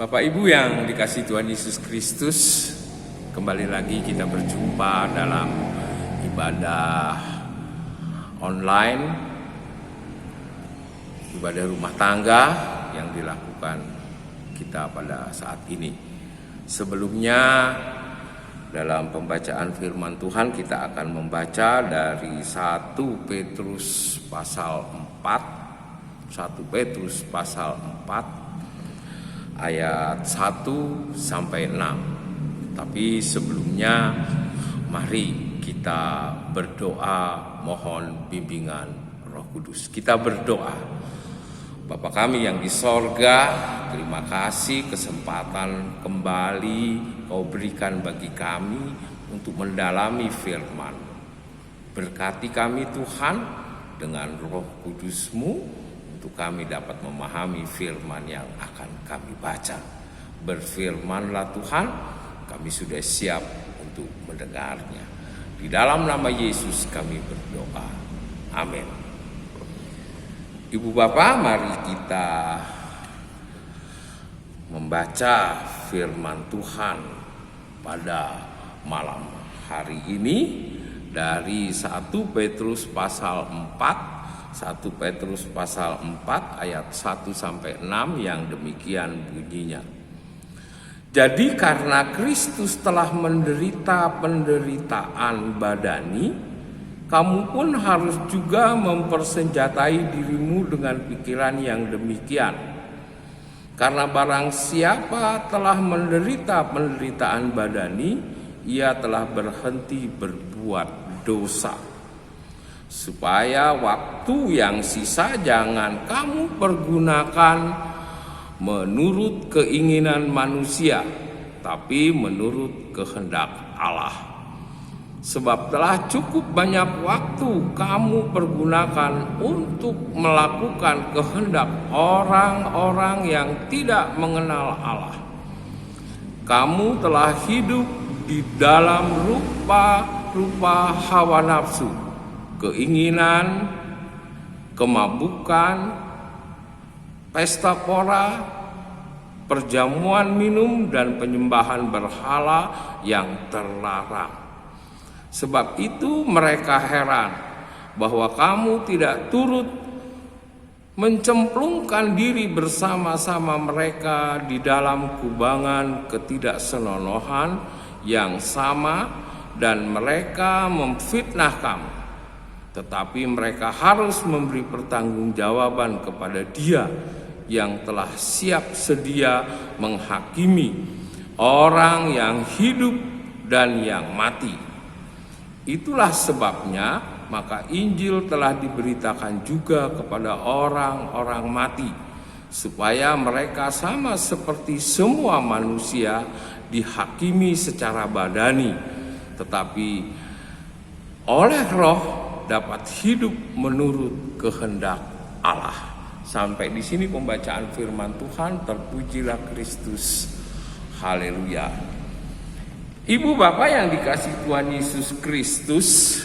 Bapak Ibu yang dikasihi Tuhan Yesus Kristus, kembali lagi kita berjumpa dalam ibadah online, ibadah rumah tangga yang dilakukan kita pada saat ini. Sebelumnya dalam pembacaan firman Tuhan kita akan membaca dari 1 Petrus pasal 4, 1 Petrus pasal 4 ayat 1 sampai 6. Tapi sebelumnya mari kita berdoa mohon bimbingan Roh Kudus. Kita berdoa. Bapa kami yang di sorga, terima kasih kesempatan kembali Kau berikan bagi kami untuk mendalami firman. Berkati kami Tuhan dengan Roh Kudus-Mu, untuk kami dapat memahami firman yang akan kami baca. Berfirmanlah Tuhan, kami sudah siap untuk mendengarnya. Di dalam nama Yesus kami berdoa. Amin. Ibu Bapak, mari kita membaca firman Tuhan pada malam hari ini dari 1 Petrus pasal 4. 1 Petrus pasal 4 ayat 1 sampai 6 yang demikian bunyinya. Jadi karena Kristus telah menderita penderitaan badani, kamu pun harus juga mempersenjatai dirimu dengan pikiran yang demikian. Karena barang siapa telah menderita penderitaan badani, ia telah berhenti berbuat dosa. Supaya waktu yang sisa jangan kamu pergunakan menurut keinginan manusia, tapi menurut kehendak Allah. Sebab telah cukup banyak waktu kamu pergunakan untuk melakukan kehendak orang-orang yang tidak mengenal Allah. Kamu telah hidup di dalam rupa-rupa hawa nafsu, keinginan, kemabukan, pesta pora, perjamuan minum, dan penyembahan berhala yang terlarang. Sebab itu mereka heran bahwa kamu tidak turut mencemplungkan diri bersama-sama mereka di dalam kubangan ketidaksenonohan yang sama, dan mereka memfitnah kamu. Tetapi mereka harus memberi pertanggungjawaban kepada Dia yang telah siap sedia menghakimi orang yang hidup dan yang mati. Itulah sebabnya maka Injil telah diberitakan juga kepada orang-orang mati, supaya mereka sama seperti semua manusia dihakimi secara badani, tetapi oleh Roh dapat hidup menurut kehendak Allah. Sampai di sini pembacaan firman Tuhan. Terpujilah Kristus. Haleluya. Ibu Bapak yang dikasihi Tuhan Yesus Kristus,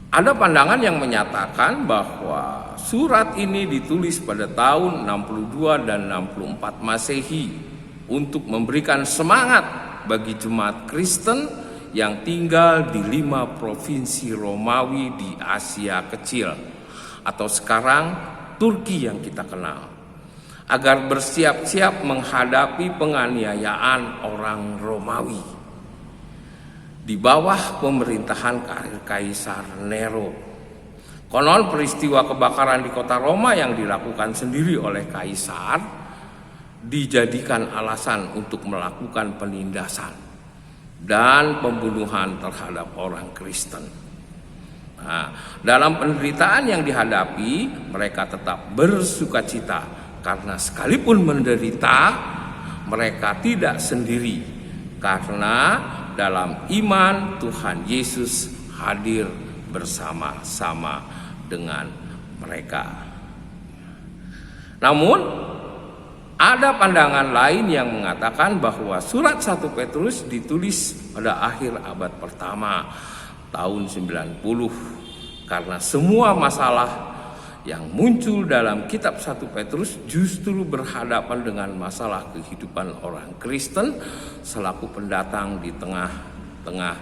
ada pandangan yang menyatakan bahwa surat ini ditulis pada tahun 62 dan 64 Masehi untuk memberikan semangat bagi jemaat Kristen yang tinggal di 5 provinsi Romawi di Asia Kecil, atau sekarang Turki yang kita kenal, agar bersiap-siap menghadapi penganiayaan orang Romawi di bawah pemerintahan Kaisar Nero. Konon peristiwa kebakaran di kota Roma yang dilakukan sendiri oleh Kaisar dijadikan alasan untuk melakukan penindasan dan pembunuhan terhadap orang Kristen. Nah, dalam penderitaan yang dihadapi, mereka tetap bersukacita karena sekalipun menderita, mereka tidak sendiri, karena dalam iman Tuhan Yesus hadir bersama-sama dengan mereka. Namun ada pandangan lain yang mengatakan bahwa surat 1 Petrus ditulis pada akhir abad pertama, tahun 90, karena semua masalah yang muncul dalam kitab 1 Petrus justru berhadapan dengan masalah kehidupan orang Kristen selaku pendatang di tengah-tengah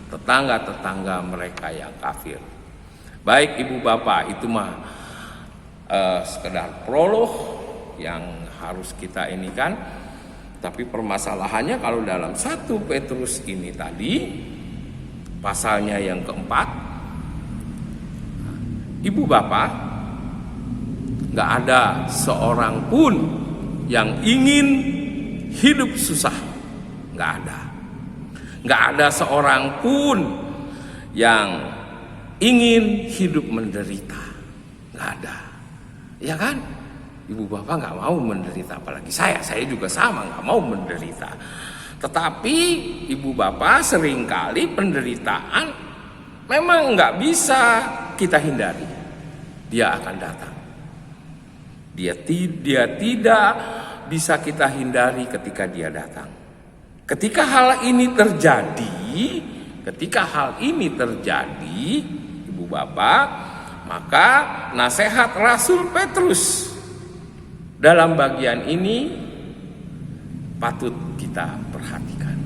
tetangga-tetangga mereka yang kafir. Baik Ibu Bapak, itu mah sekedar prolog yang harus kita ini kan. Tapi permasalahannya kalau dalam 1 Petrus ini tadi, pasalnya yang keempat, Ibu Bapak, gak ada seorang pun yang ingin hidup susah. Gak ada. Gak ada seorang pun yang ingin hidup menderita. Gak ada. Ya kan? Ibu Bapak gak mau menderita, apalagi saya juga sama gak mau menderita. Tetapi Ibu Bapak seringkali penderitaan memang gak bisa kita hindari. Dia akan datang. Dia tidak bisa kita hindari ketika dia datang. Ketika hal ini terjadi, Ibu Bapak, maka nasihat Rasul Petrus dalam bagian ini patut kita perhatikan.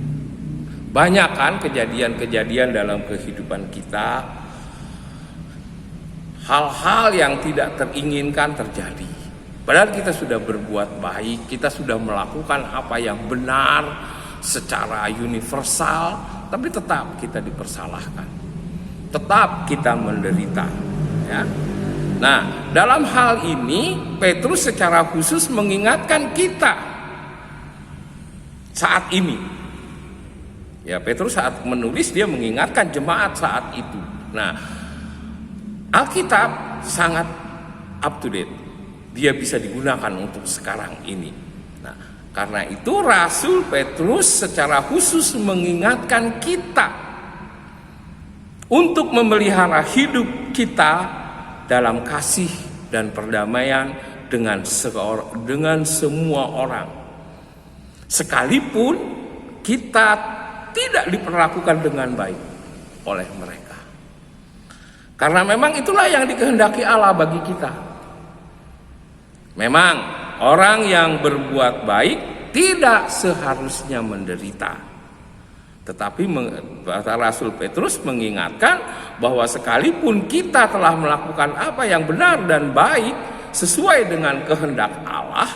Banyak kan kejadian-kejadian dalam kehidupan kita, hal-hal yang tidak teringinkan terjadi. Padahal kita sudah berbuat baik, kita sudah melakukan apa yang benar secara universal, tapi tetap kita dipersalahkan. Tetap kita menderita, ya. Nah, dalam hal ini Petrus secara khusus mengingatkan kita saat ini. Ya, Petrus saat menulis dia mengingatkan jemaat saat itu. Nah, Alkitab sangat up to date. Dia bisa digunakan untuk sekarang ini. Nah, karena itu Rasul Petrus secara khusus mengingatkan kita untuk memelihara hidup kita dalam kasih dan perdamaian dengan semua orang. Sekalipun kita tidak diperlakukan dengan baik oleh mereka. Karena memang itulah yang dikehendaki Allah bagi kita. Memang orang yang berbuat baik tidak seharusnya menderita. Tetapi Rasul Petrus mengingatkan bahwa sekalipun kita telah melakukan apa yang benar dan baik sesuai dengan kehendak Allah,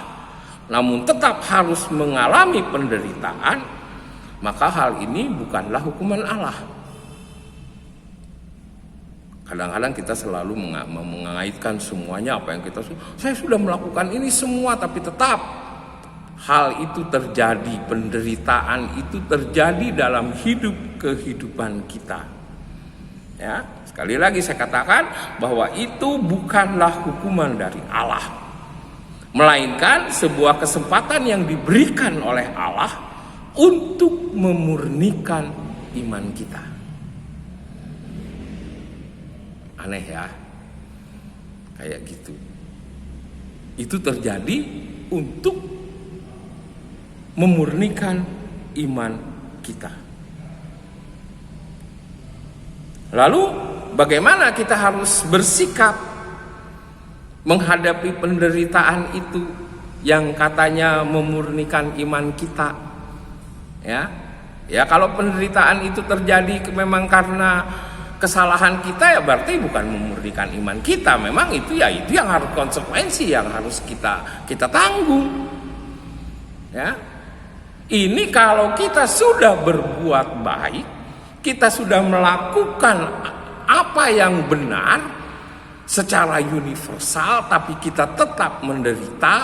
namun tetap harus mengalami penderitaan, maka hal ini bukanlah hukuman Allah. Kadang-kadang kita selalu mengaitkan semuanya apa yang saya sudah melakukan ini semua, tapi tetap hal itu terjadi, penderitaan itu terjadi dalam kehidupan kita. Ya, sekali lagi saya katakan bahwa itu bukanlah hukuman dari Allah, melainkan sebuah kesempatan yang diberikan oleh Allah untuk memurnikan iman kita. Aneh ya, kayak gitu. Itu terjadi untuk memurnikan iman kita. Lalu bagaimana kita harus bersikap menghadapi penderitaan itu yang katanya memurnikan iman kita? Ya, kalau penderitaan itu terjadi memang karena kesalahan kita, ya berarti bukan memurnikan iman kita. Memang itu yang harus konsekuensi yang harus kita tanggung. Ya. Ini kalau kita sudah berbuat baik, kita sudah melakukan apa yang benar secara universal, tapi kita tetap menderita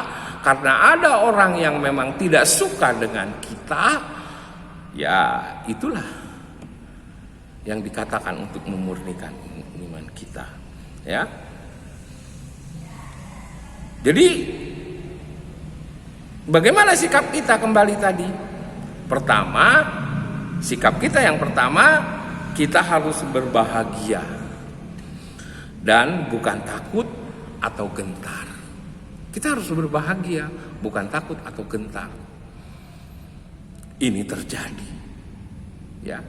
karena ada orang yang memang tidak suka dengan kita, ya itulah yang dikatakan untuk memurnikan iman kita. Ya. Jadi bagaimana sikap kita kembali tadi? Sikap kita yang pertama, kita harus berbahagia dan bukan takut atau gentar. Kita harus berbahagia, bukan takut atau gentar. Ini terjadi. Ya.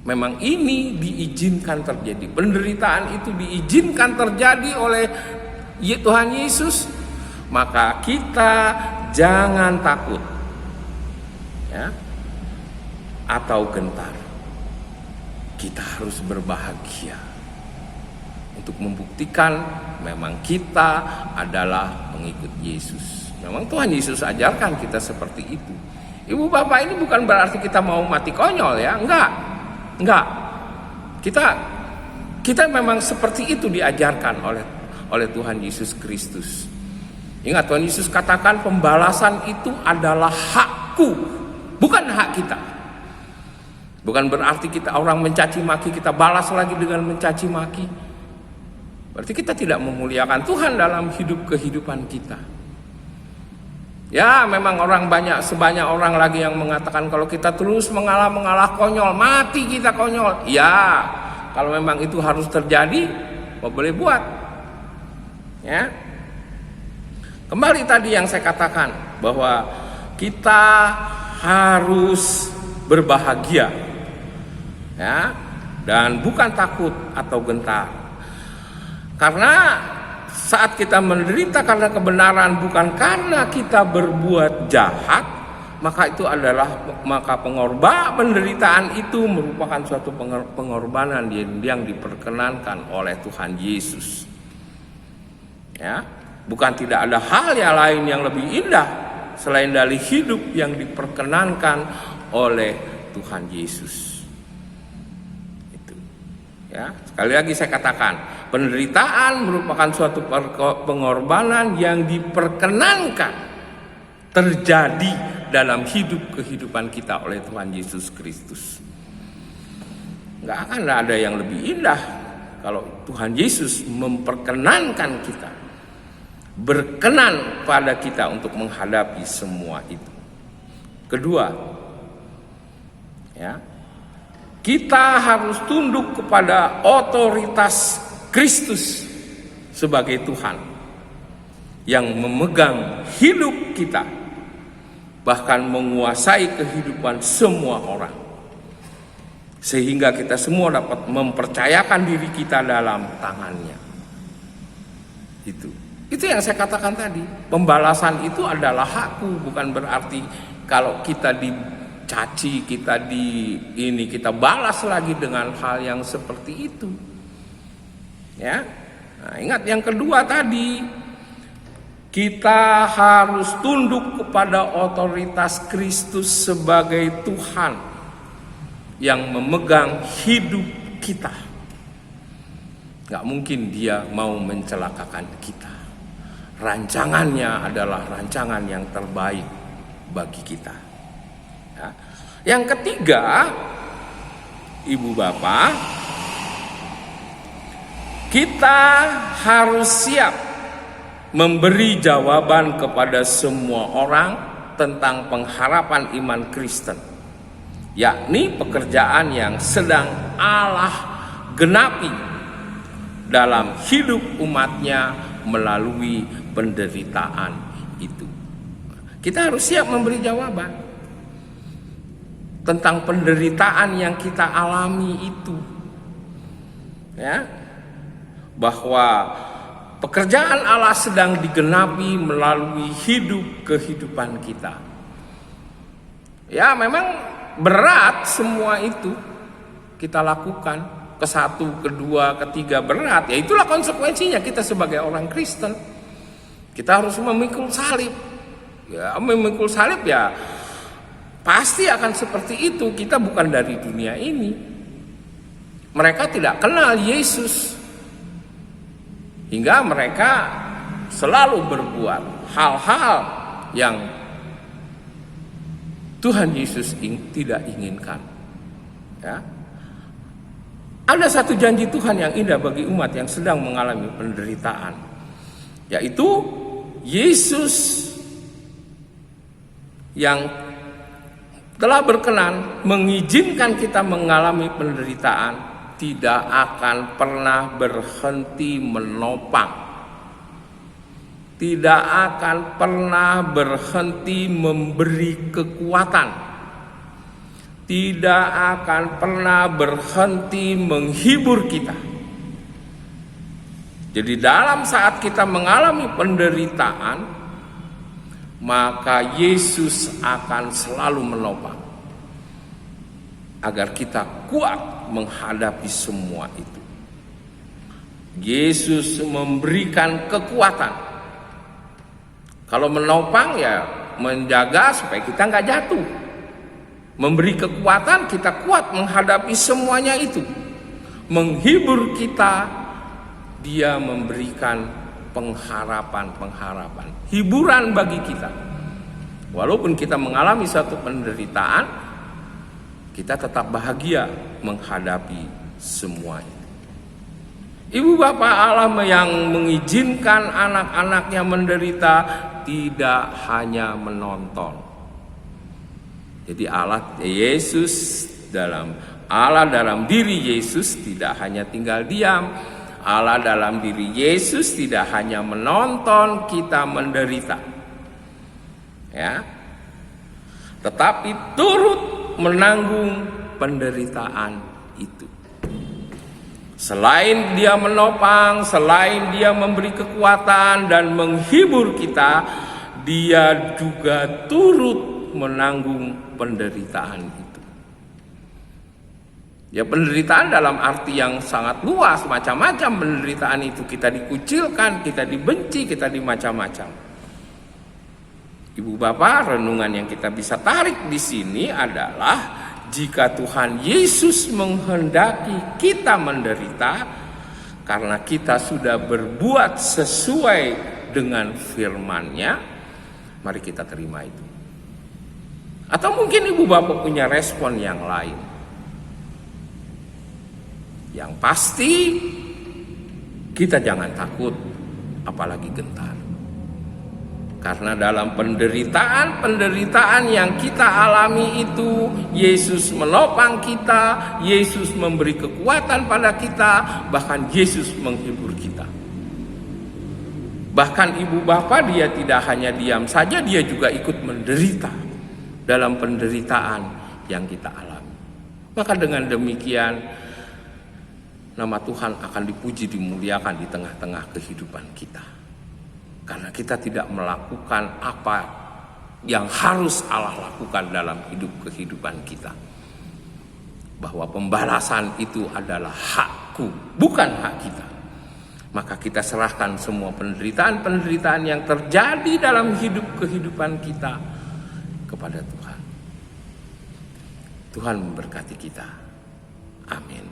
Memang ini diizinkan terjadi. Penderitaan itu diizinkan terjadi oleh Tuhan Yesus, maka kita jangan takut, ya, atau gentar. Kita harus berbahagia untuk membuktikan memang kita adalah pengikut Yesus. Memang Tuhan Yesus ajarkan kita seperti itu. Ibu bapak, ini bukan berarti kita mau mati konyol, ya, enggak. Kita memang seperti itu diajarkan oleh Tuhan Yesus Kristus. Ingat, Tuhan Yesus katakan pembalasan itu adalah hakku, bukan hak kita. Bukan berarti kita orang mencaci maki, kita balas lagi dengan mencaci maki. Berarti kita tidak memuliakan Tuhan dalam kehidupan kita. Ya, memang sebanyak orang lagi yang mengatakan kalau kita terus mengalah konyol, mati kita konyol. Ya, kalau memang itu harus terjadi, boleh buat. Ya. Kembali tadi yang saya katakan bahwa kita harus berbahagia. Ya, dan bukan takut atau gentar. Karena saat kita menderita karena kebenaran, bukan karena kita berbuat jahat, maka penderitaan itu merupakan suatu pengorbanan yang diperkenankan oleh Tuhan Yesus. Ya, bukan tidak ada hal yang lain yang lebih indah selain dari hidup yang diperkenankan oleh Tuhan Yesus. Ya, sekali lagi saya katakan, penderitaan merupakan suatu pengorbanan yang diperkenankan terjadi dalam kehidupan kita oleh Tuhan Yesus Kristus. Nggak akan ada yang lebih indah kalau Tuhan Yesus memperkenankan kita, berkenan pada kita untuk menghadapi semua itu. Kedua, ya, kita harus tunduk kepada otoritas Kristus sebagai Tuhan yang memegang hidup kita, bahkan menguasai kehidupan semua orang, sehingga kita semua dapat mempercayakan diri kita dalam tangannya. Itu yang saya katakan tadi. Pembalasan itu adalah hakku, bukan berarti kalau kita dicaci, kita balas lagi dengan hal yang seperti itu. Ya. Nah, ingat yang kedua tadi, kita harus tunduk kepada otoritas Kristus sebagai Tuhan yang memegang hidup kita. Gak mungkin dia mau mencelakakan kita. Rancangannya adalah rancangan yang terbaik bagi kita. Ya. Yang ketiga, ibu bapak, kita harus siap memberi jawaban kepada semua orang tentang pengharapan iman Kristen, yakni pekerjaan yang sedang Allah genapi dalam hidup umatnya melalui penderitaan itu. Kita harus siap memberi jawaban tentang penderitaan yang kita alami itu, ya, bahwa pekerjaan Allah sedang digenapi melalui kehidupan kita. Ya, memang berat semua itu kita lakukan, ke satu, kedua, ketiga berat. Ya, itulah konsekuensinya kita sebagai orang Kristen. Kita harus memikul salib. Ya, memikul salib ya pasti akan seperti itu. Kita bukan dari dunia ini. Mereka tidak kenal Yesus, hingga mereka selalu berbuat hal-hal yang Tuhan Yesus tidak inginkan. Ya. Ada satu janji Tuhan yang indah bagi umat yang sedang mengalami penderitaan, yaitu Yesus yang telah berkenan mengizinkan kita mengalami penderitaan tidak akan pernah berhenti menopang, tidak akan pernah berhenti memberi kekuatan, tidak akan pernah berhenti menghibur kita. Jadi dalam saat kita mengalami penderitaan, maka Yesus akan selalu menopang agar kita kuat menghadapi semua itu. Yesus memberikan kekuatan. Kalau menopang ya menjaga supaya kita nggak jatuh. Memberi kekuatan, kita kuat menghadapi semuanya itu. Menghibur kita, Dia memberikan pengharapan, hiburan bagi kita. Walaupun kita mengalami satu penderitaan, kita tetap bahagia menghadapi semuanya. Ibu bapak Allah yang mengizinkan anak-anaknya menderita tidak hanya menonton. Jadi Allah dalam diri Yesus tidak hanya tinggal diam. Allah dalam diri Yesus tidak hanya menonton kita menderita, ya, tetapi turut menanggung penderitaan itu. Selain Dia menopang, selain Dia memberi kekuatan dan menghibur kita, Dia juga turut menanggung penderitaan itu. Ya, penderitaan dalam arti yang sangat luas, macam-macam penderitaan itu. Kita dikucilkan, kita dibenci, kita dimacam-macam. Ibu bapak, renungan yang kita bisa tarik di sini adalah jika Tuhan Yesus menghendaki kita menderita karena kita sudah berbuat sesuai dengan firman-Nya, mari kita terima itu. Atau mungkin ibu bapak punya respon yang lain. Yang pasti kita jangan takut, apalagi gentar. Karena dalam penderitaan yang kita alami itu, Yesus menopang kita, Yesus memberi kekuatan pada kita, bahkan Yesus menghibur kita. Bahkan ibu bapak, Dia tidak hanya diam saja, Dia juga ikut menderita dalam penderitaan yang kita alami. Maka dengan demikian, nama Tuhan akan dipuji, dimuliakan di tengah-tengah kehidupan kita. Karena kita tidak melakukan apa yang harus Allah lakukan dalam kehidupan kita. Bahwa pembalasan itu adalah hakku, bukan hak kita. Maka kita serahkan semua penderitaan yang terjadi dalam kehidupan kita kepada Tuhan. Tuhan memberkati kita. Amin.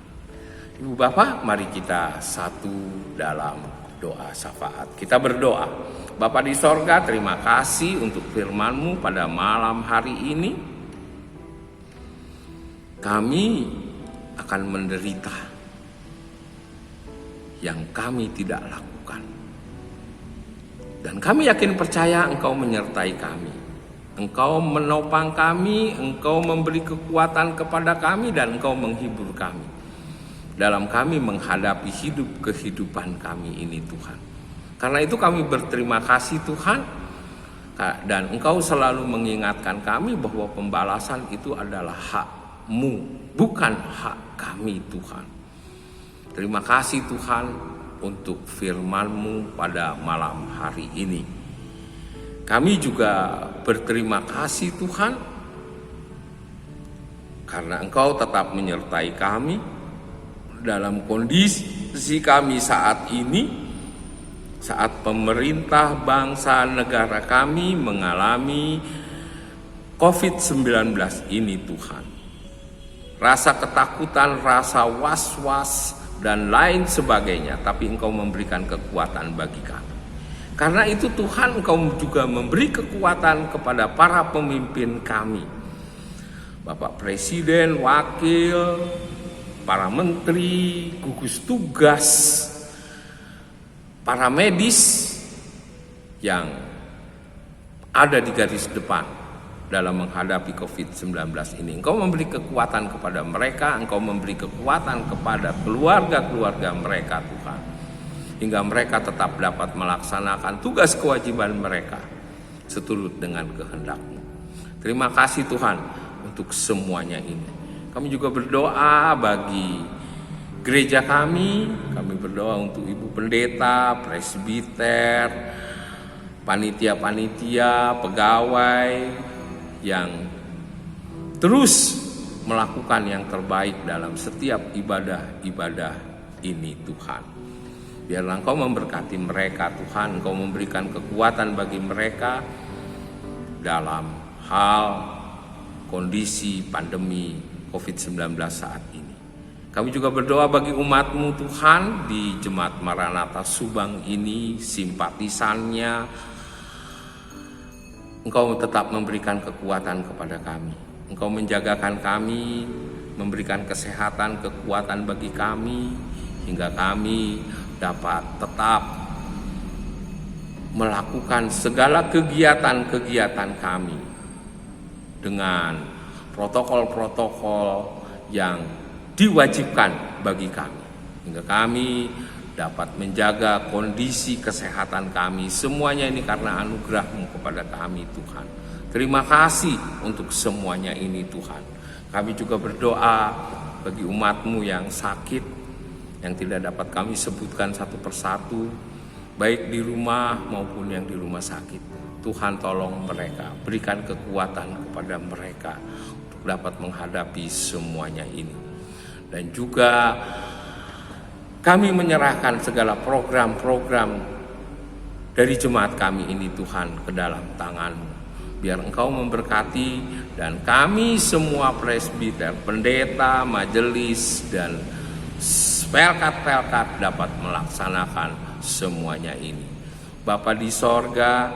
Ibu bapak, mari kita satu dalam doa syafaat. Kita berdoa. Bapa di sorga, terima kasih untuk firman-Mu pada malam hari ini. Kami akan menderita yang kami tidak lakukan. Dan kami yakin percaya Engkau menyertai kami. Engkau menopang kami, Engkau memberi kekuatan kepada kami, dan Engkau menghibur kami dalam kami menghadapi kehidupan kami ini, Tuhan. Karena itu kami berterima kasih, Tuhan, dan Engkau selalu mengingatkan kami bahwa pembalasan itu adalah hak-Mu, bukan hak kami, Tuhan. Terima kasih, Tuhan, untuk firman-Mu pada malam hari ini. Kami juga berterima kasih, Tuhan, karena Engkau tetap menyertai kami dalam kondisi kami saat ini, saat pemerintah bangsa negara kami mengalami COVID-19 ini, Tuhan. Rasa ketakutan, rasa was-was, dan lain sebagainya, tapi Engkau memberikan kekuatan bagi kami. Karena itu Tuhan, Engkau juga memberi kekuatan kepada para pemimpin kami, Bapak Presiden, Wakil, para menteri, gugus tugas, para medis yang ada di garis depan dalam menghadapi COVID-19 ini. Engkau memberi kekuatan kepada mereka, Engkau memberi kekuatan kepada keluarga-keluarga mereka, Tuhan, hingga mereka tetap dapat melaksanakan tugas kewajiban mereka seturut dengan kehendak-Mu. Terima kasih, Tuhan, untuk semuanya ini. Kami juga berdoa bagi gereja kami berdoa untuk Ibu Pendeta, presbiter, panitia-panitia, pegawai yang terus melakukan yang terbaik dalam setiap ibadah-ibadah ini Tuhan. Biarlah Engkau memberkati mereka Tuhan, Engkau memberikan kekuatan bagi mereka dalam hal kondisi pandemi COVID-19 saat ini. Kami juga berdoa bagi umat-Mu Tuhan di Jemaat Maranatha Subang ini, simpatisannya. Engkau tetap memberikan kekuatan kepada kami. Engkau menjagakan kami, memberikan kesehatan, kekuatan bagi kami, hingga kami dapat tetap melakukan segala kegiatan-kegiatan kami dengan protokol-protokol yang diwajibkan bagi kami, hingga kami dapat menjaga kondisi kesehatan kami. Semuanya ini karena anugerah-Mu kepada kami Tuhan. Terima kasih untuk semuanya ini Tuhan. Kami juga berdoa bagi umat-Mu yang sakit, yang tidak dapat kami sebutkan satu persatu, baik di rumah maupun yang di rumah sakit. Tuhan tolong mereka, berikan kekuatan kepada mereka untuk dapat menghadapi semuanya ini. Dan juga kami menyerahkan segala program-program dari jemaat kami ini Tuhan ke dalam tangan-Mu. Biar Engkau memberkati dan kami semua presbiter, pendeta, majelis, dan pelkat-pelkat dapat melaksanakan semuanya ini. Bapa di sorga,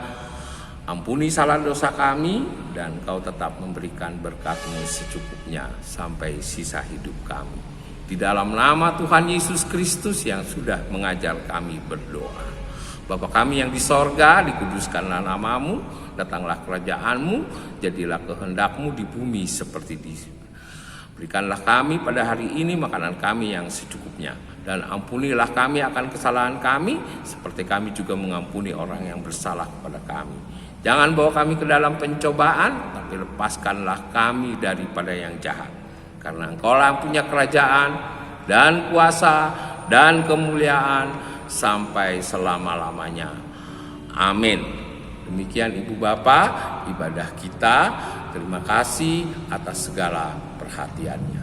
ampuni salah dosa kami dan Engkau tetap memberikan berkat-Mu secukupnya sampai sisa hidup kami. Di dalam nama Tuhan Yesus Kristus yang sudah mengajar kami berdoa. Bapa kami yang di sorga, dikuduskanlah nama-Mu, datanglah kerajaan-Mu, jadilah kehendak-Mu di bumi seperti di surga. Berikanlah kami pada hari ini makanan kami yang secukupnya, dan ampunilah kami akan kesalahan kami, seperti kami juga mengampuni orang yang bersalah kepada kami. Jangan bawa kami ke dalam pencobaan, tapi lepaskanlah kami daripada yang jahat. Karena Engkau-lah punya kerajaan dan kuasa dan kemuliaan sampai selama-lamanya. Amin. Demikian Ibu Bapak ibadah kita. Terima kasih atas segala perhatiannya.